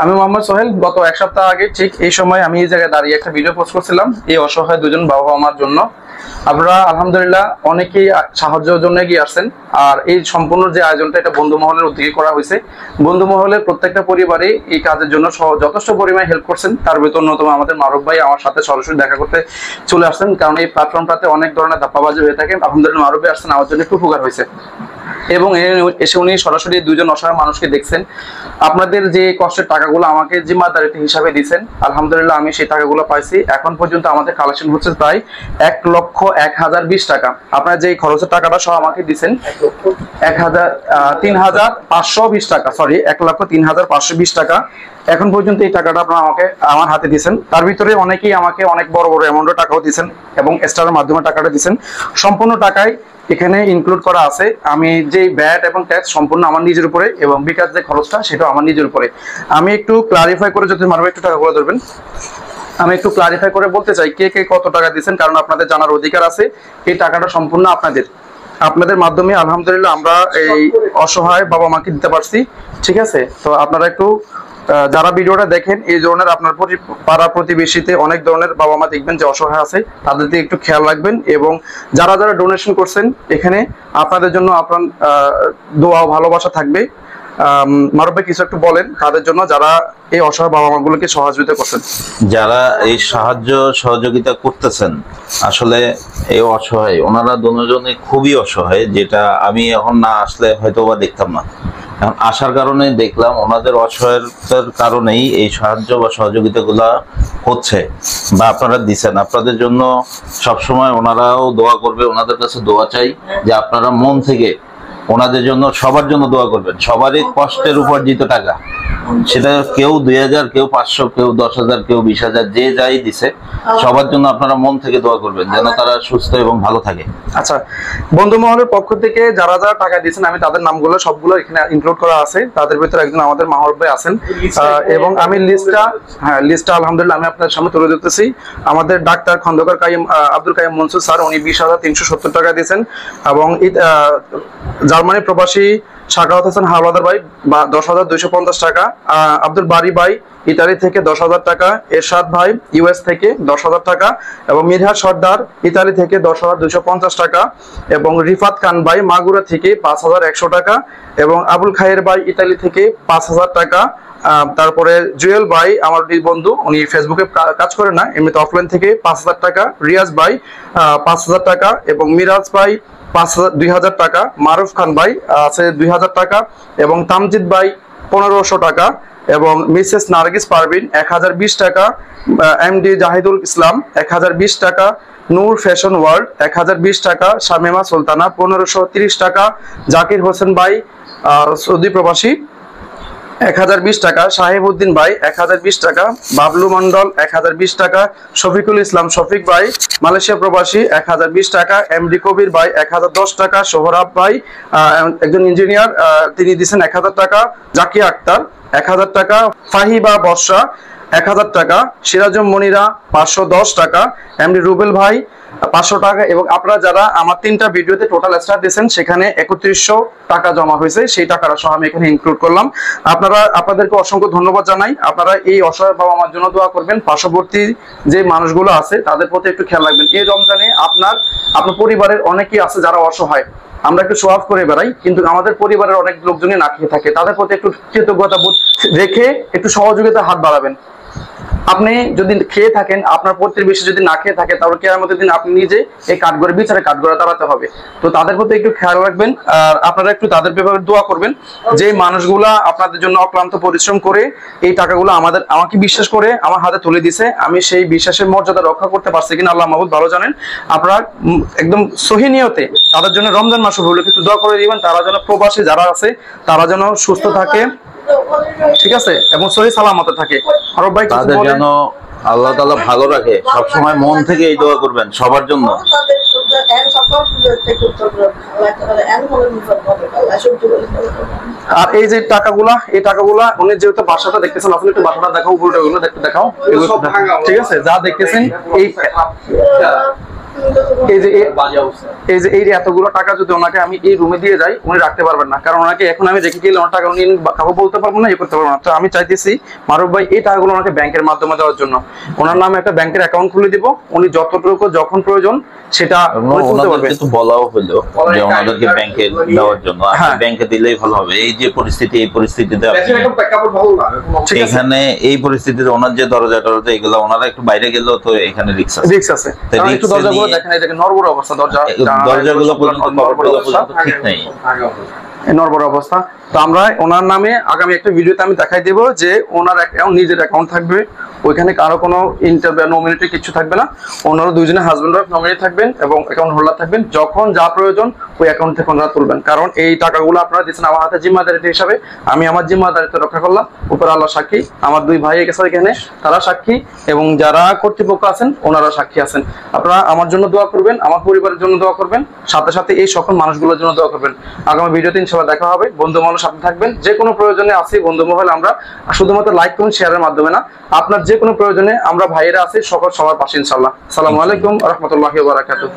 আমি মোহাম্মদ সোহেল। গত এক সপ্তাহ আগে ঠিক এই সময় আমি এই জায়গায় দাঁড়িয়ে একটা ভিডিও পোস্ট করছিলাম এই অসহায় দুজন বাবা মার জন্য। আপনারা আলহামদুলিল্লাহ অনেকেই সাহায্যের জন্য এগিয়ে আসছেন। আর এই সম্পূর্ণ যে আয়োজনটা এটা বন্ধু মহলের উদ্যোগে করা হয়েছে। বন্ধু মহলের প্রত্যেকটা পরিবারে এই কাজের জন্য যথেষ্ট পরিমাণে হেল্প করছেন। তার ভিতর অন্যতম আমাদের মারুফ ভাই আমার সাথে সরাসরি দেখা করতে চলে আসছেন, কারণ এই প্ল্যাটফর্মটাতে অনেক ধরনের ধাপ্পাবাজি হয়ে থাকে। আলহামদুলিল্লাহ মারুফ ভাই আসছেন, আমার জন্য একটু উপকার হয়েছে এবং এসে উনি সরাসরি দুজন অসহায় মানুষকে দেখছেন। আপনাদের যে কষ্টের টাকাগুলো আমাকে জিম্মাদারিতে হিসাবে দিচ্ছেন, আলহামদুলিল্লাহ আমি সেই টাকাগুলো পাইছি। এখন পর্যন্ত আমাদের কালেকশন হচ্ছে প্রায় 1,01,020 টাকা। আপনারা যে খরচের টাকাটা সহ আমাকে দিচ্ছেন 3,520 টাকা, সরি 1,03,520 টাকা। এখন পর্যন্ত এই টাকাটা আপনারা আমাকে আমার হাতে দিয়েছেন। তার ভিতরে অনেকেই আমাকে অনেক বড় বড় অ্যামাউন্টের টাকাও দিয়েছেন এবং স্টারের মাধ্যমে টাকাটা দিয়েছেন। সম্পূর্ণ টাকায় এখানে ইনক্লুড করা আছে। আমি যে ভ্যাট এবং ট্যাক্স সম্পূর্ণ আমার নিজের উপরে এবং বিকাশ যে খরচটা সেটা আমার নিজের উপরে। আমি একটু ক্লারিফাই করে, যদি মারবে একটু টাকাগুলো ধরবেন, আমি একটু ক্লারিফাই করে বলতে চাই কে কে কত টাকা দিয়েছেন, কারণ আপনাদের জানার অধিকার আছে। এই টাকাটা সম্পূর্ণ আপনাদের মাধ্যমে আলহামদুলিল্লাহ আমরা এই অসহায় বাবা মাকে দিতে পারছি। ঠিক আছে, তো আপনারা একটু যারা ভিডিওটা দেখেন এই ধরনের আপনার পাড়া প্রতিবেশীতে অনেক ধরনের বাবা মা দেখবেন যে অসহায় আছে, তাদের দিকে একটু খেয়াল রাখবেন। এবং যারা যারা ডোনেশন করছেন এখানে আপনাদের জন্য আপনার দোয়া ও ভালোবাসা থাকবে। মারুফ ভাই কিছু একটু বলেন তাদের জন্য যারা এই অসহায় বাবা মা গুলোকে সহযোগিতা করছেন। যারা এই সহযোগিতা করতেছেন, আসলে এই অসহায় ওনারা দুজনে খুবই অসহায়, যেটা আমি এখন না আসলে হয়তো বা দেখতাম না। এখন আসার কারণে দেখলাম ওনাদের অসহায়তার কারণেই এই সাহায্য বা সহযোগিতাগুলা হচ্ছে বা আপনারা দিচ্ছেন। আপনাদের জন্য সবসময় ওনারাও দোয়া করবে, ওনাদের কাছে দোয়া চাই যে আপনারা মন থেকে ওনাদের জন্য সবার জন্য দোয়া করবেন। সবারই কষ্টের উপার্জিত টাকা, সেটা কেউ 2,000, কেউ 500, কেউ 10,000, কেউ 20,000, যে যাই দিছে সবার জন্য আপনারা মন থেকে দোয়া করবেন যেন তারা সুস্থ এবং ভালো থাকে। আচ্ছা, বন্ধু মহলের পক্ষ থেকে যারা যারা টাকা দিয়েছেন আমি তাদের নামগুলো সবগুলো এখানে ইনক্লুড করা আছে। তাদের ভিতরে একজন আমাদের মাহরুফ ভাই আছেন এবং আমি লিস্টটা আলহামদুলিল্লাহ আমি আপনাদের সামনে তুলে ধরতেছি। আমাদের ডাক্তার খন্দকার আব্দুল কাইম মনসুর স্যার উনি 20,370 টাকা দিয়েছেন এবং জার্মানি প্রবাসী শাকাওয়াত হোসেন হাওলাদার ভাই 10,250 টাকা, আব্দুল বারি ভাই ইতালি থেকে 10,000 টাকা, এরশাদ ভাই ইউএস থেকে 10,000 টাকা এবং মিরহাদ সর্দার ইতালি থেকে 10,250 টাকা এবং রিফাত খান ভাই মাগুরা থেকে 5,100 টাকা এবং আবুল খায়ের ভাই ইতালি থেকে 5,000 টাকা। তারপরে জুয়েল ভাই আমার বন্ধু, উনি ফেসবুকে কাজ করেন না, এমনিতে অফলাইন থেকে 5,000 টাকা, রিয়াজ ভাই 5,000 টাকা এবং মিরাজ ভাই 2,000 টাকা, মারুফ খান ভাই আছে 2,000 টাকা এবং তামজিদ ভাই 1,500 টাকা এবং মিসেস নার্গিস পারভিন 1,020 টাকা, এমডি জাহিদুল ইসলাম 1,020 টাকা, নূর ফ্যাশন ওয়ার্ল্ড 1,020 টাকা, শামিমা সুলতানা 1,530 টাকা, জাকির হোসেন ভাই সৌদি প্রবাসী 1,020 টাকা, সাহেবউদ্দিন ভাই 1,020 টাকা, বাবলু মন্ডল 1,020 টাকা, শফিকুল ইসলাম শফিক ভাই মালয়েশিয়া প্রবাসী 1,020 টাকা, এমডি কবির ভাই 1,010 টাকা, সোহরাব ভাই একজন ইঞ্জিনিয়ার তিনি দিচ্ছেন 1,000 টাকা, জাকিয়া আক্তার 1,000 টাকা, ফাহিবা বর্ষা 1,000 টাকা, সিরাজুম মনিরা 510 টাকা, এমডি রুবেল ভাই 500 টাকা এবং আপনারা যারা আমার 3টা ভিডিওতে টোটাল স্টার দিয়েছেন সেখানে 3,100 টাকা জমা হয়েছে, সেই টাকাটা সহ আমি এখানে ইনক্লুড করলাম। আপনাদেরকে অসংখ্য ধন্যবাদ জানাই। আপনারা এই অসহায় বাবা মার জন্য দোয়া করবেন। পার্শ্ববর্তী যে মানুষগুলো আছে তাদের প্রতি একটু খেয়াল রাখবেন। এই রমজানে আপনার পরিবারের অনেকেই আছে যারা অসহায়। আমরা একটু শো অফ করে বেড়াই, কিন্তু আমাদের পরিবারের অনেক লোকজনই না খেয়ে থাকে। তাদের প্রতি একটু কৃতজ্ঞতা বোধ রেখে একটু সহযোগিতা হাত বাড়াবেন। আপনি যদি খেয়ে থাকেন, আপনার প্রতিবেশী যদি না খেয়ে থাকে, তাহলে কিয়ামতের দিন আপনি নিজে এই কাঠগড়ে বিচারে কাঠগড়ে দাঁড়াতে হবে। তো তাদের প্রতি একটু খেয়াল রাখবেন আর আপনারা একটু তাদের ব্যাপারে দোয়া করবেন যে মানুষগুলা আপনাদের জন্য অক্লান্ত পরিশ্রম করে এই টাকাগুলো আমাকে বিশ্বাস করে আমার হাতে তুলে দিছে। আমি সেই বিশ্বাসের মর্যাদা রক্ষা করতে পারছি কিনা আল্লাহ মাহবুব ভালো জানেন। আপনারা একদম সহি নিয়তে তাদের জন্য রমজান মাস উপলক্ষে একটু দোয়া করে দিবেন, তারা যেন প্রবাসী যারা আছে তারা যেন সুস্থ থাকে, ঠিক আছে, এবং সহি সালামতে থাকে। আরব ভাই তাদের জন্য আল্লাহ তাআলা ভালো রাখে, সব সময় মন থেকে এই দোয়া করবেন সবার জন্য। আর এই যে টাকাগুলা উনি যেহেতু বাসাটা দেখতেছেন, আপনি একটু বাসাটা দেখাও, উপরটা দেখাও, ঠিক আছে, যা দেখতেছেন এই এই যে এই এতগুলো টাকা যদি ওনাকে আমি এই রুমে দিয়ে যাই, উনি রাখতে পারবেন না, কারণ ওনাকে এখন আমি রেখে গেলে ওনার টাকা উনি কাউকে বলতে পারবো না, ইয়ে করতে পারবো না। তো আমি চাইতেছি মারুফ ভাই এই টাকাগুলো ওনাকে ব্যাংকের মাধ্যমে দেওয়ার জন্য, ওনার নামে একটা ব্যাংকের অ্যাকাউন্ট খুলে দিব, উনি যতটুকু যখন প্রয়োজন সেটা বলাও হলো যে ওনাদেরকে ব্যাংকে দেওয়ার জন্য, ব্যাংকে দিলেই ভালো হবে। এই যে পরিস্থিতি, এই পরিস্থিতিতে এখানে এই পরিস্থিতিতে ওনার যে দরজা টরজা এগুলো ওনারা একটু বাইরে গেলেও তো এখানে রিস্ক আছে। একটু দরজাগুলো দেখেন, এই দেখেন নড়বড় অবস্থা, দরজাগুলো পর্যন্ত ঠিক নেই, নড়বড় অবস্থা। তো আমরা ওনার নামে আগামী একটা ভিডিওতে আমি দেখাই দেবো যে ওনার অ্যাকাউন্ট, নিজের অ্যাকাউন্ট থাকবে, ওইখানে কারো কোনো নমিনেটি কিছু থাকবে না, ওনারা দুইজনে হাজবেন্ড ওয়াইফ নমিনি থাকবেন এবং অ্যাকাউন্ট হোল্ডার থাকবেন। যখন যা প্রয়োজন ওই অ্যাকাউন্ট থেকে ওনারা তুলবেন, কারণ এই টাকাগুলো আপনারা দিচ্ছেন আমার হাতে জিম্মাদারিত্ব হিসাবে, আমি আমার জিম্মাদারিত্ব রক্ষা করলাম, উপর আল্লাহ সাক্ষী, আমার দুই ভাই গেছে এখানে তারা সাক্ষী, এবং যারা কর্তৃপক্ষ আছেন ওনারা সাক্ষী আছেন। আপনারা আমার জন্য দোয়া করবেন, আমার পরিবারের জন্য দোয়া করবেন, সাথে সাথে এই সকল মানুষগুলোর জন্য দোয়া করবেন। আগামী ভিডিওতে ইনশাআল্লাহ দেখা হবে। বন্ধু মহলের সাথে থাকবেন, যে কোনো প্রয়োজনে আছি বন্ধু মহল, আমরা শুধুমাত্র লাইক করুন শেয়ারের মাধ্যমে না, আপনার যে কোনো প্রয়োজনে আমরা ভাইয়েরা আছি, সবার পাশে ইনশাআল্লাহ। আসসালামু আলাইকুম ওয়া রাহমাতুল্লাহি ওয়া বারাকাতুহু।